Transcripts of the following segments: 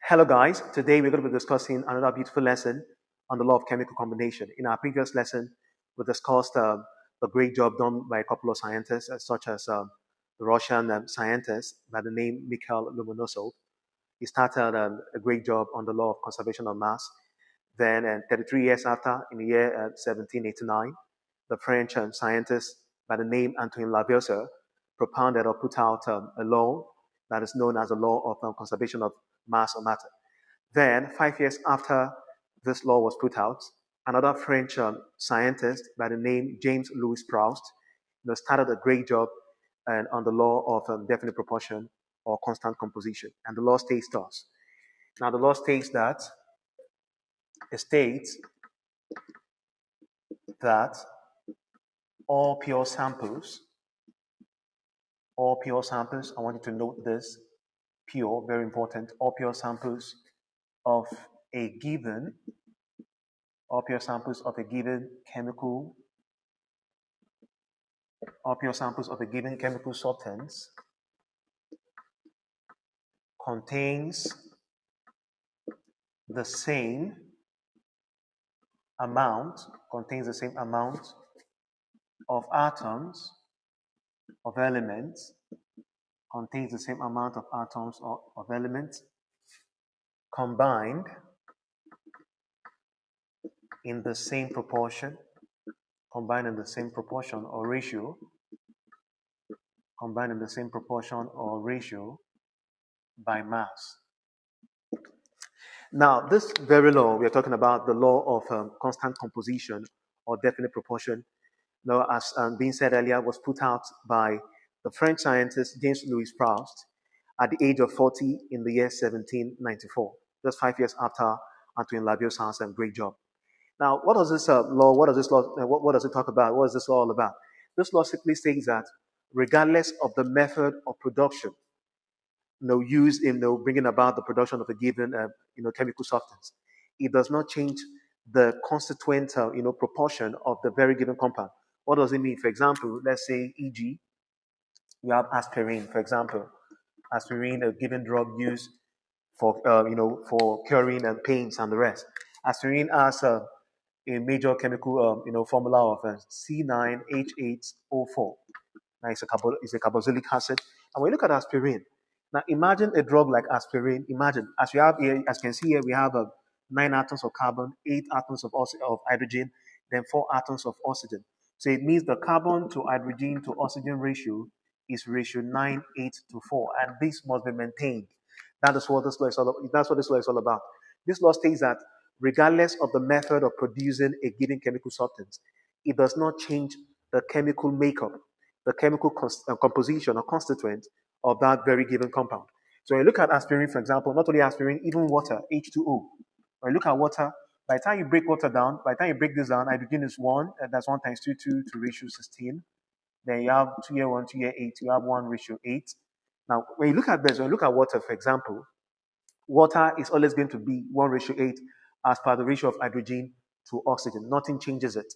Hello guys, today we're going to be discussing another beautiful lesson on the law of chemical combination. In our previous lesson, we discussed the great job done by a couple of scientists, such as the Russian scientist by the name Mikhail Lomonosov. He started a great job on the law of conservation of mass. Then, 33 years after, in the year 1789, the French scientist by the name Antoine Lavoisier propounded or put out a law that is known as the law of conservation of mass or matter. Then, 5 years after this law was put out, another French scientist by the name James Louis Proust started a great job on the law of definite proportion or constant composition. And the law states thus. Now, the law states that it states that all pure samples, I want you to note this, pure, very important, all pure samples of a given, all pure samples of a given chemical, all pure samples of a given chemical substance contains the same amount, of atoms, of elements, contains the same amount of atoms of elements combined in the same proportion, or ratio, by mass. Now, this very law, we are talking about the law of constant composition or definite proportion. Now, as being said earlier, was put out by the French scientist James Louis Proust at the age of 40 in the year 1794, just 5 years after Antoine Lavoisier's great job. Now, what does this law? What does this law? What does it talk about? What is this law all about? This law simply states that regardless of the method of production, used in bringing about the production of a given chemical substance, it does not change the constituent proportion of the very given compound. What does it mean? For example, let's say, e.g., you have aspirin. For example, aspirin, a given drug used for for curing pains and the rest. Aspirin has a major chemical formula of C9H8O4. Now it's a carboxylic acid. And when you look at aspirin, now imagine a drug like aspirin. Imagine, as we have here, as you can see here, we have 9 atoms of carbon, 8 atoms of hydrogen, then 4 atoms of oxygen. So it means the carbon to hydrogen to oxygen ratio is ratio 9:8 to 4, and this must be maintained. That is what this law is all about. That's what this law is all about. This law states that regardless of the method of producing a given chemical substance, it does not change the chemical makeup, the chemical composition or constituent of that very given compound. So when you look at aspirin, for example, not only aspirin, even water, H2O. When you look at water, by the time you break water down, hydrogen is 1, and that's 1 times 2, 2 to ratio 16. Then you have 2 here, 1, 2 here, 8. You have 1 ratio 8. Now, when you look at this, when you look at water, for example, water is always going to be 1 ratio 8 as per the ratio of hydrogen to oxygen. Nothing changes it,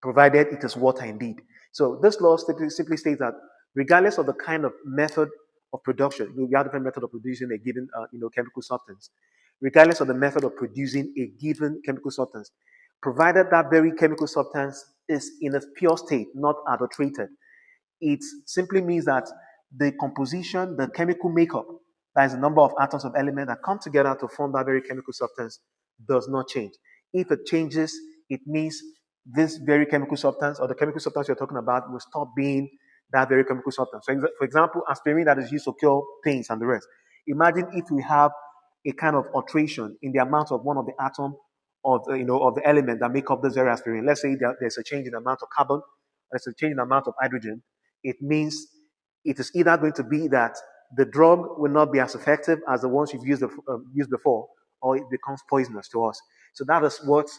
provided it is water indeed. So this law simply states that regardless of the kind of method of production, you have different method of producing a given chemical substance. Regardless of the method of producing a given chemical substance, provided that very chemical substance is in a pure state, not adulterated, it simply means that the composition, the chemical makeup, that is the number of atoms of element that come together to form that very chemical substance, does not change. If it changes, it means this very chemical substance or the chemical substance you're talking about will stop being that very chemical substance. So, for example, aspirin that is used to cure pains and the rest. Imagine if we have a kind of alteration in the amount of one of the atom of of the element that make up this very aspirin. Let's say there's a change in the amount of carbon, there's a change in the amount of hydrogen. It means it is either going to be that the drug will not be as effective as the ones you've used before, or it becomes poisonous to us. So that is what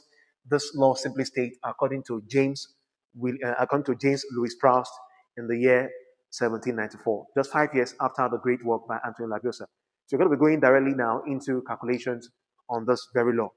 this law simply states, according to James Louis Proust in the year 1794, just 5 years after the great work by Antoine Lavoisier. So we're going to be going directly now into calculations on this very law.